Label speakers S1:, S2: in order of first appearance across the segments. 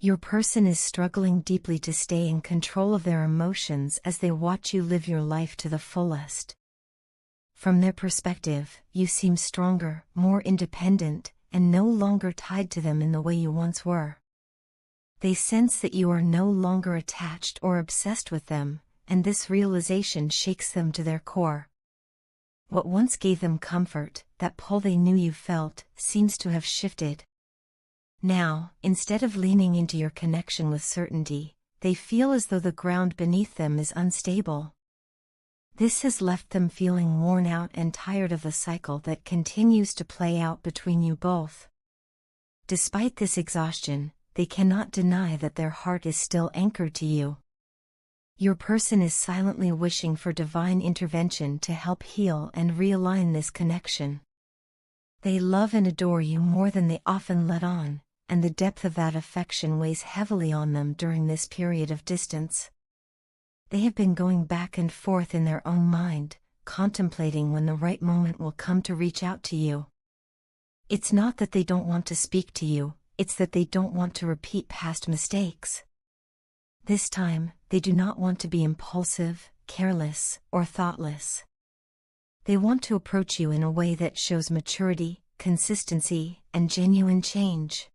S1: Your person is struggling deeply to stay in control of their emotions as they watch you live your life to the fullest. From their perspective, you seem stronger, more independent, and no longer tied to them in the way you once were. They sense that you are no longer attached or obsessed with them, and this realization shakes them to their core. What once gave them comfort, that pull they knew you felt, seems to have shifted. Now, instead of leaning into your connection with certainty, they feel as though the ground beneath them is unstable. This has left them feeling worn out and tired of the cycle that continues to play out between you both. Despite this exhaustion, they cannot deny that their heart is still anchored to you. Your person is silently wishing for divine intervention to help heal and realign this connection. They love and adore you more than they often let on, and the depth of that affection weighs heavily on them during this period of distance. They have been going back and forth in their own mind, contemplating when the right moment will come to reach out to you. It's not that they don't want to speak to you, it's that they don't want to repeat past mistakes. This time, they do not want to be impulsive, careless, or thoughtless. They want to approach you in a way that shows maturity, consistency, and genuine change.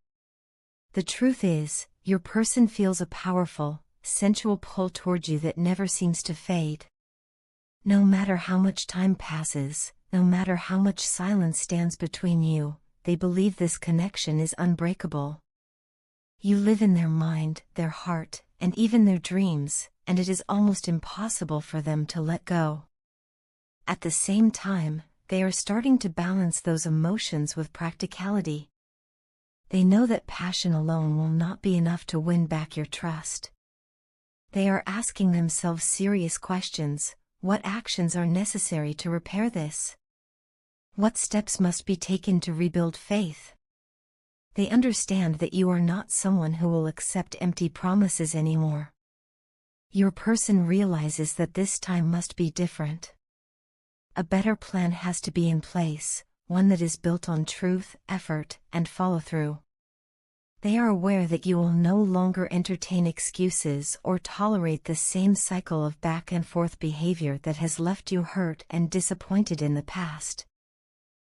S1: The truth is, your person feels a powerful, sensual pull toward you that never seems to fade. No matter how much time passes, no matter how much silence stands between you, they believe this connection is unbreakable. You live in their mind, their heart, and even their dreams, and it is almost impossible for them to let go. At the same time, they are starting to balance those emotions with practicality. They know that passion alone will not be enough to win back your trust. They are asking themselves serious questions: what actions are necessary to repair this? What steps must be taken to rebuild faith? They understand that you are not someone who will accept empty promises anymore. Your person realizes that this time must be different. A better plan has to be in place, one that is built on truth, effort, and follow-through. They are aware that you will no longer entertain excuses or tolerate the same cycle of back-and-forth behavior that has left you hurt and disappointed in the past.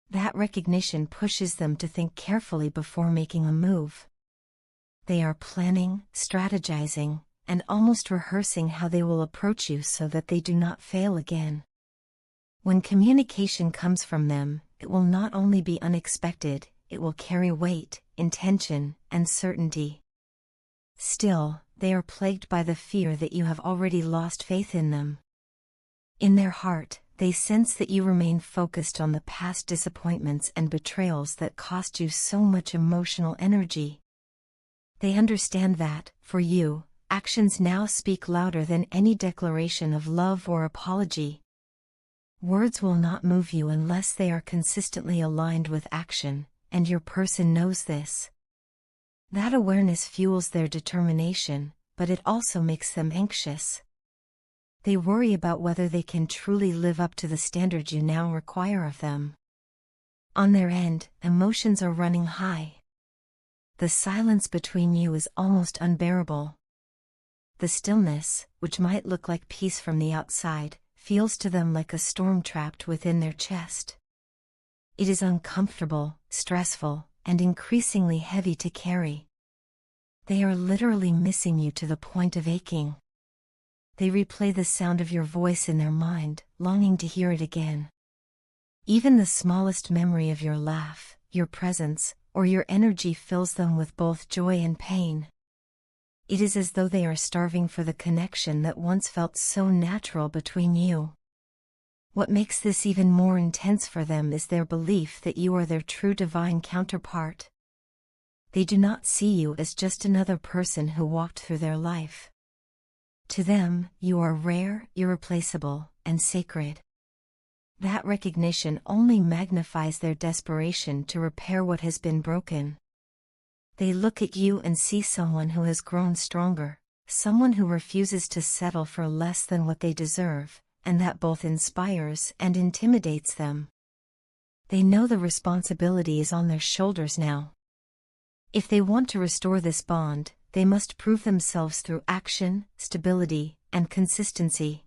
S1: That recognition pushes them to think carefully before making a move. They are planning, strategizing, and almost rehearsing how they will approach you so that they do not fail again. When communication comes from them, it will not only be unexpected, it will carry weight, intention, and certainty. Still, they are plagued by the fear that you have already lost faith in them. In their heart, they sense that you remain focused on the past disappointments and betrayals that cost you so much emotional energy. They understand that, for you, actions now speak louder than any declaration of love or apology. Words will not move you unless they are consistently aligned with action, and your person knows this. That awareness fuels their determination, but it also makes them anxious. They worry about whether they can truly live up to the standards you now require of them. On their end, emotions are running high. The silence between you is almost unbearable. The stillness, which might look like peace from the outside, feels to them like a storm trapped within their chest. It is uncomfortable, stressful, and increasingly heavy to carry. They are literally missing you to the point of aching. They replay the sound of your voice in their mind, longing to hear it again. Even the smallest memory of your laugh, your presence, or your energy fills them with both joy and pain. It is as though they are starving for the connection that once felt so natural between you. What makes this even more intense for them is their belief that you are their true divine counterpart. They do not see you as just another person who walked through their life. To them, you are rare, irreplaceable, and sacred. That recognition only magnifies their desperation to repair what has been broken. They look at you and see someone who has grown stronger, someone who refuses to settle for less than what they deserve, and that both inspires and intimidates them. They know the responsibility is on their shoulders now. If they want to restore this bond, they must prove themselves through action, stability, and consistency.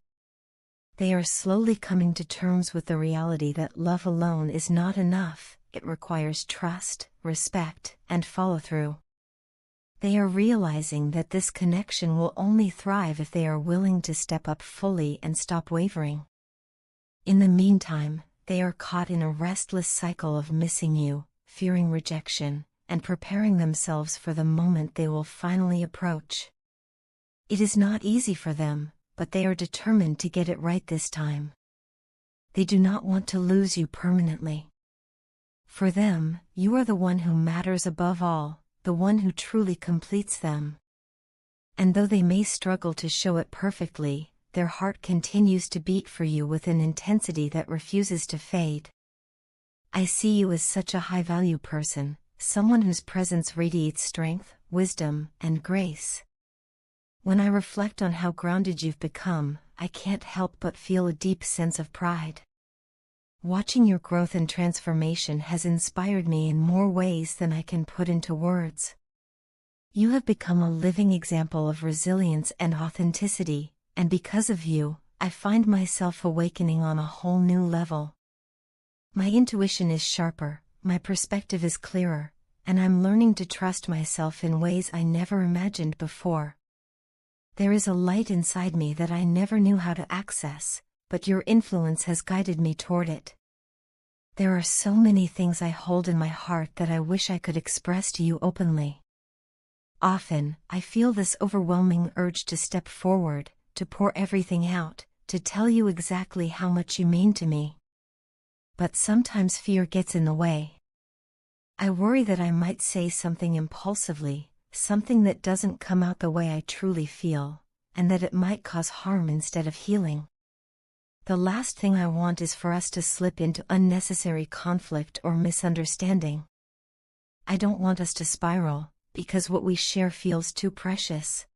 S1: They are slowly coming to terms with the reality that love alone is not enough. It requires trust, respect, and follow-through. They are realizing that this connection will only thrive if they are willing to step up fully and stop wavering. In the meantime, they are caught in a restless cycle of missing you, fearing rejection, and preparing themselves for the moment they will finally approach. It is not easy for them, but they are determined to get it right this time. They do not want to lose you permanently. For them, you are the one who matters above all, the one who truly completes them. And though they may struggle to show it perfectly, their heart continues to beat for you with an intensity that refuses to fade. I see you as such a high-value person, someone whose presence radiates strength, wisdom, and grace. When I reflect on how grounded you've become, I can't help but feel a deep sense of pride. Watching your growth and transformation has inspired me in more ways than I can put into words. You have become a living example of resilience and authenticity, and because of you, I find myself awakening on a whole new level. My intuition is sharper, my perspective is clearer, and I'm learning to trust myself in ways I never imagined before. There is a light inside me that I never knew how to access, but your influence has guided me toward it. There are so many things I hold in my heart that I wish I could express to you openly. Often, I feel this overwhelming urge to step forward, to pour everything out, to tell you exactly how much you mean to me. But sometimes fear gets in the way. I worry that I might say something impulsively, something that doesn't come out the way I truly feel, and that it might cause harm instead of healing. The last thing I want is for us to slip into unnecessary conflict or misunderstanding. I don't want us to spiral, because what we share feels too precious.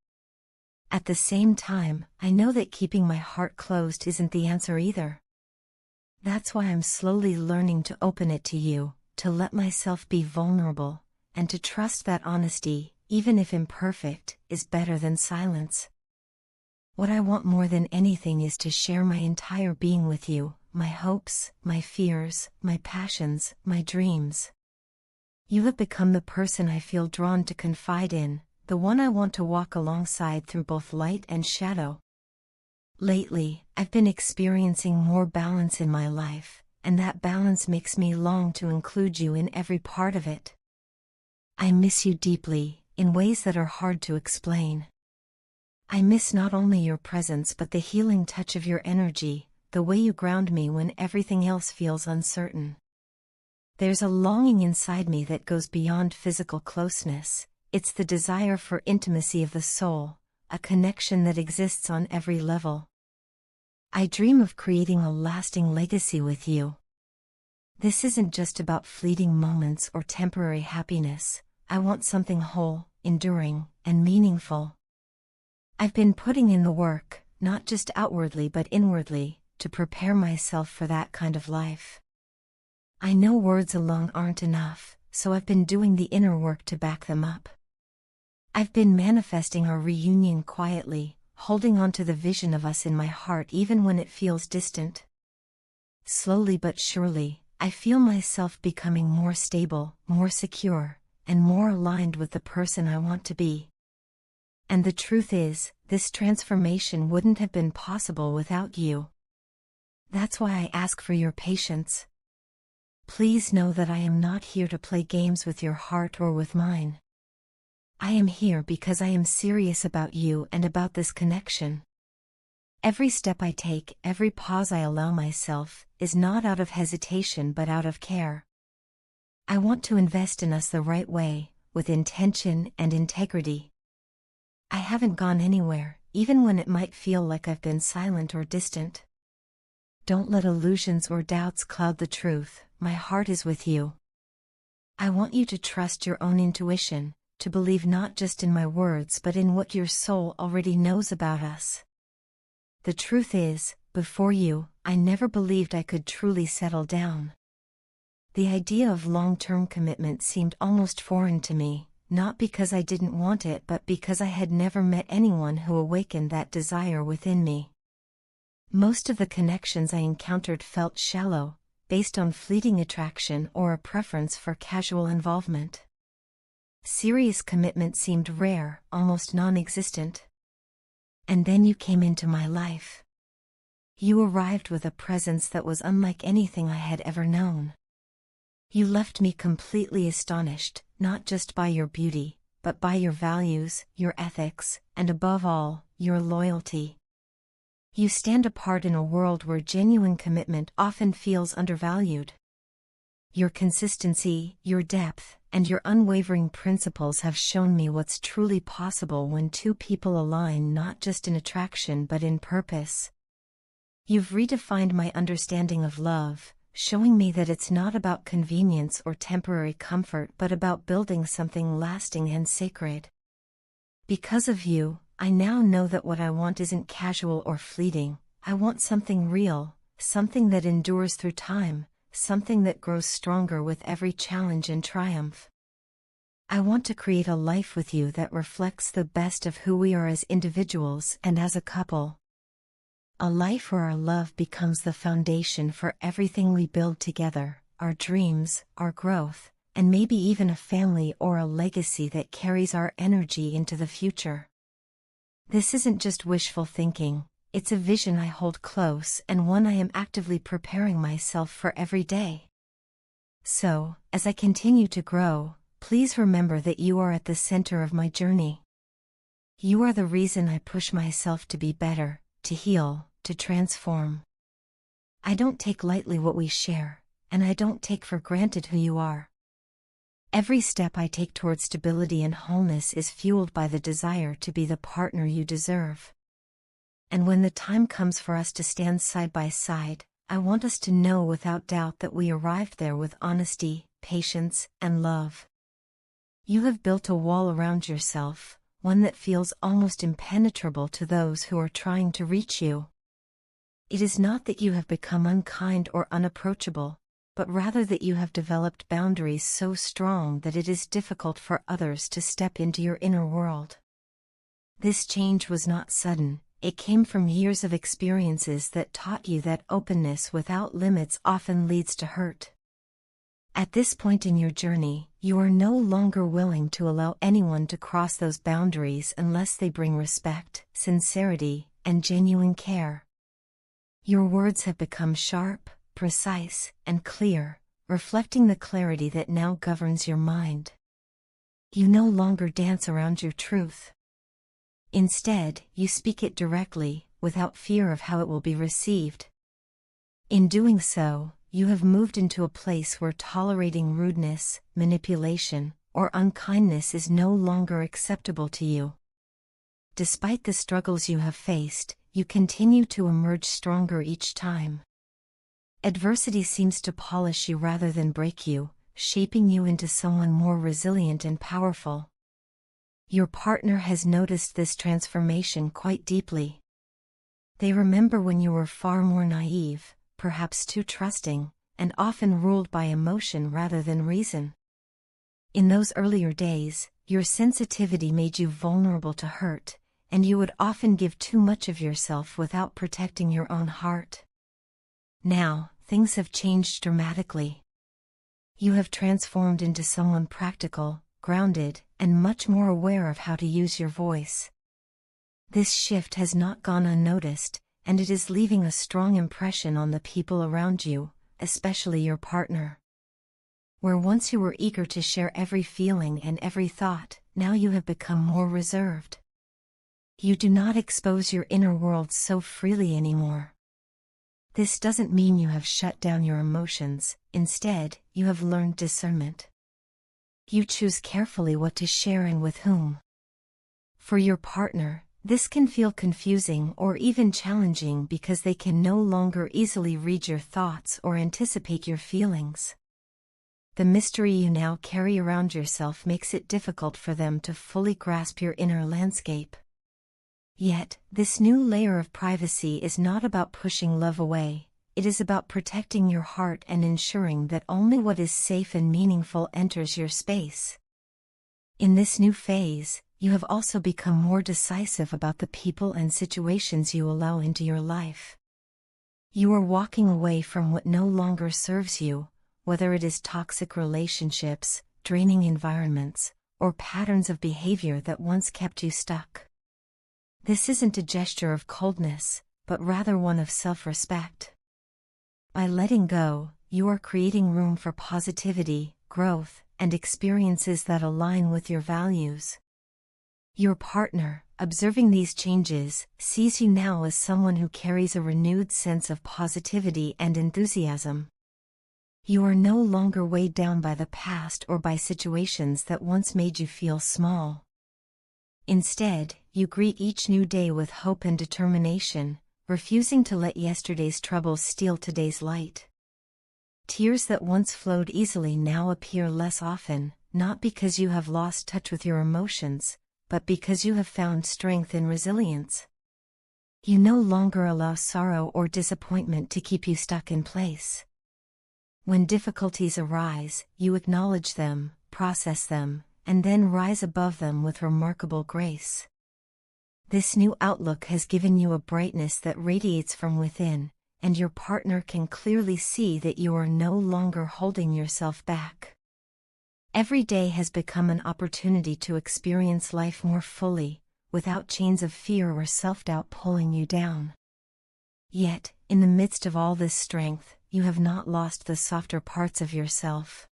S1: At the same time, I know that keeping my heart closed isn't the answer either. That's why I'm slowly learning to open it to you, to let myself be vulnerable, and to trust that honesty, even if imperfect, is better than silence. What I want more than anything is to share my entire being with you, my hopes, my fears, my passions, my dreams. You have become the person I feel drawn to confide in, the one I want to walk alongside through both light and shadow. Lately, I've been experiencing more balance in my life, and that balance makes me long to include you in every part of it. I miss you deeply, in ways that are hard to explain. I miss not only your presence but the healing touch of your energy, the way you ground me when everything else feels uncertain. There's a longing inside me that goes beyond physical closeness. It's the desire for intimacy of the soul, a connection that exists on every level. I dream of creating a lasting legacy with you. This isn't just about fleeting moments or temporary happiness. I want something whole, enduring, and meaningful. I've been putting in the work, not just outwardly but inwardly, to prepare myself for that kind of life. I know words alone aren't enough, so I've been doing the inner work to back them up. I've been manifesting our reunion quietly, holding on to the vision of us in my heart even when it feels distant. Slowly but surely, I feel myself becoming more stable, more secure, and more aligned with the person I want to be. And the truth is, this transformation wouldn't have been possible without you. That's why I ask for your patience. Please know that I am not here to play games with your heart or with mine. I am here because I am serious about you and about this connection. Every step I take, every pause I allow myself, is not out of hesitation but out of care. I want to invest in us the right way, with intention and integrity. I haven't gone anywhere, even when it might feel like I've been silent or distant. Don't let illusions or doubts cloud the truth. My heart is with you. I want you to trust your own intuition, to believe not just in my words but in what your soul already knows about us. The truth is, before you, I never believed I could truly settle down. The idea of long-term commitment seemed almost foreign to me, not because I didn't want it but because I had never met anyone who awakened that desire within me. Most of the connections I encountered felt shallow, based on fleeting attraction or a preference for casual involvement. Serious commitment seemed rare, almost non-existent. And then you came into my life. You arrived with a presence that was unlike anything I had ever known. You left me completely astonished, not just by your beauty, but by your values, your ethics, and above all, your loyalty. You stand apart in a world where genuine commitment often feels undervalued. Your consistency, your depth, and your unwavering principles have shown me what's truly possible when two people align not just in attraction but in purpose. You've redefined my understanding of love, showing me that it's not about convenience or temporary comfort but about building something lasting and sacred. Because of you, I now know that what I want isn't casual or fleeting. I want something real, something that endures through time, something that grows stronger with every challenge and triumph. I want to create a life with you that reflects the best of who we are as individuals and as a couple. A life where our love becomes the foundation for everything we build together, our dreams, our growth, and maybe even a family or a legacy that carries our energy into the future. This isn't just wishful thinking, it's a vision I hold close and one I am actively preparing myself for every day. So, as I continue to grow, please remember that you are at the center of my journey. You are the reason I push myself to be better, to heal, to transform. I don't take lightly what we share, and I don't take for granted who you are. Every step I take toward stability and wholeness is fueled by the desire to be the partner you deserve. And when the time comes for us to stand side by side, I want us to know without doubt that we arrived there with honesty, patience, and love. You have built a wall around yourself, one that feels almost impenetrable to those who are trying to reach you. It is not that you have become unkind or unapproachable, but rather that you have developed boundaries so strong that it is difficult for others to step into your inner world. This change was not sudden, it came from years of experiences that taught you that openness without limits often leads to hurt. At this point in your journey, you are no longer willing to allow anyone to cross those boundaries unless they bring respect, sincerity, and genuine care. Your words have become sharp, precise, and clear, reflecting the clarity that now governs your mind. You no longer dance around your truth. Instead, you speak it directly, without fear of how it will be received. In doing so, you have moved into a place where tolerating rudeness, manipulation, or unkindness is no longer acceptable to you. Despite the struggles you have faced, you continue to emerge stronger each time. Adversity seems to polish you rather than break you, shaping you into someone more resilient and powerful. Your partner has noticed this transformation quite deeply. They remember when you were far more naive, perhaps too trusting, and often ruled by emotion rather than reason. In those earlier days, your sensitivity made you vulnerable to hurt, and you would often give too much of yourself without protecting your own heart. Now, things have changed dramatically. You have transformed into someone practical, grounded, and much more aware of how to use your voice. This shift has not gone unnoticed, and it is leaving a strong impression on the people around you, especially your partner. Where once you were eager to share every feeling and every thought, now you have become more reserved. You do not expose your inner world so freely anymore. This doesn't mean you have shut down your emotions, instead, you have learned discernment. You choose carefully what to share and with whom. For your partner, this can feel confusing or even challenging because they can no longer easily read your thoughts or anticipate your feelings. The mystery you now carry around yourself makes it difficult for them to fully grasp your inner landscape. Yet, this new layer of privacy is not about pushing love away, it is about protecting your heart and ensuring that only what is safe and meaningful enters your space. In this new phase, you have also become more decisive about the people and situations you allow into your life. You are walking away from what no longer serves you, whether it is toxic relationships, draining environments, or patterns of behavior that once kept you stuck. This isn't a gesture of coldness, but rather one of self-respect. By letting go, you are creating room for positivity, growth, and experiences that align with your values. Your partner, observing these changes, sees you now as someone who carries a renewed sense of positivity and enthusiasm. You are no longer weighed down by the past or by situations that once made you feel small. Instead, you greet each new day with hope and determination, refusing to let yesterday's troubles steal today's light. Tears that once flowed easily now appear less often, not because you have lost touch with your emotions, but because you have found strength in resilience. You no longer allow sorrow or disappointment to keep you stuck in place. When difficulties arise, you acknowledge them, process them, and then rise above them with remarkable grace. This new outlook has given you a brightness that radiates from within, and your partner can clearly see that you are no longer holding yourself back. Every day has become an opportunity to experience life more fully, without chains of fear or self-doubt pulling you down. Yet, in the midst of all this strength, you have not lost the softer parts of yourself.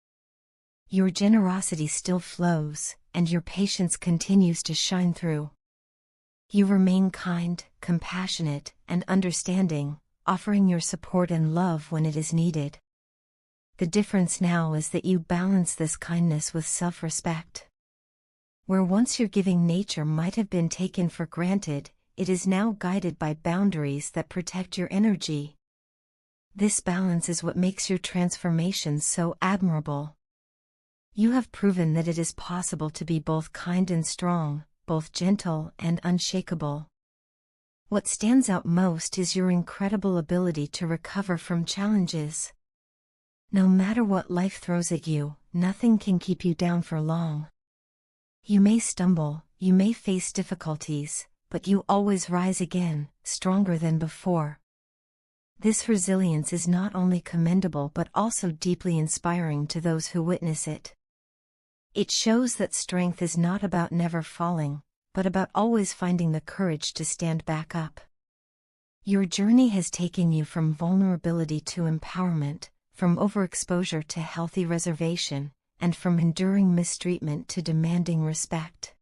S1: Your generosity still flows, and your patience continues to shine through. You remain kind, compassionate, and understanding, offering your support and love when it is needed. The difference now is that you balance this kindness with self-respect. Where once your giving nature might have been taken for granted, it is now guided by boundaries that protect your energy. This balance is what makes your transformation so admirable. You have proven that it is possible to be both kind and strong, both gentle and unshakable. What stands out most is your incredible ability to recover from challenges. No matter what life throws at you, nothing can keep you down for long. You may stumble, you may face difficulties, but you always rise again, stronger than before. This resilience is not only commendable but also deeply inspiring to those who witness it. It shows that strength is not about never falling, but about always finding the courage to stand back up. Your journey has taken you from vulnerability to empowerment, from overexposure to healthy reservation, and from enduring mistreatment to demanding respect.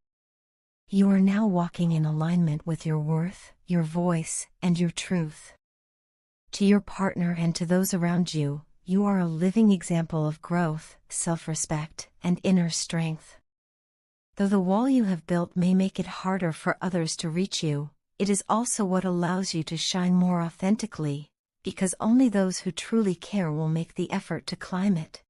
S1: You are now walking in alignment with your worth, your voice, and your truth. To your partner and to those around you, you are a living example of growth, self-respect, and inner strength. Though the wall you have built may make it harder for others to reach you, it is also what allows you to shine more authentically, because only those who truly care will make the effort to climb it.